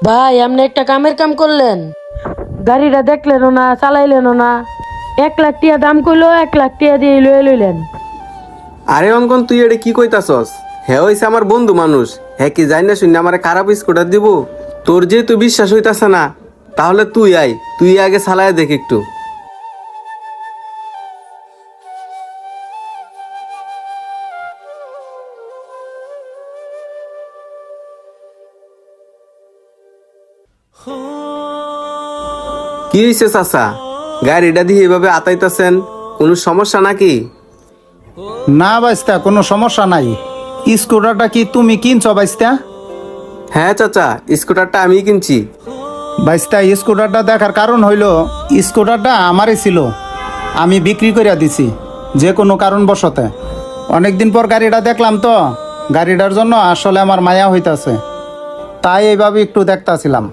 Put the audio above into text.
ভাই আপনি একটা কামের কাম করলেন, গাড়িটা দেখলেনও না, চালাইলেনও না, 1 লাখ টাকা দাম কইলো, 1 লাখ টাকা দিয়ে লয়ে লইলেন। আরে অঙ্কন, তুই এটা কি কইতাছস? হ্যাঁ হইছে আমার বন্ধু মানুষ, হ্যাঁ কি যাই না শুনে আমার খারাপ স্কুটার দিব? তোর যেহেতু বিশ্বাস হইতাছে না, তাহলে তুই আগে চালায় দেখ একটু। কি হয়েছে চাচা, গাড়িটা দিয়ে এভাবে আতাইতাছেন, কোনো সমস্যা নাকি? না বাইস্তা, কোনো সমস্যা নাই। স্কুটারটা কি তুমি কিনছো বাইস্তা? হ্যাঁ চাচা, স্কুটারটা আমি কিনছি। বাইস্তা, স্কুটারটা দেখার কারণ হইল স্কুটারটা আমারই ছিল, আমি বিক্রি করে দিছি যে কোনো কারণবশতে। অনেকদিন পর গাড়িটা দেখলাম তো, গাড়িটার জন্য আসলে আমার মায়া হইতাছে, তাই এইভাবে একটু দেখতাছিলাম।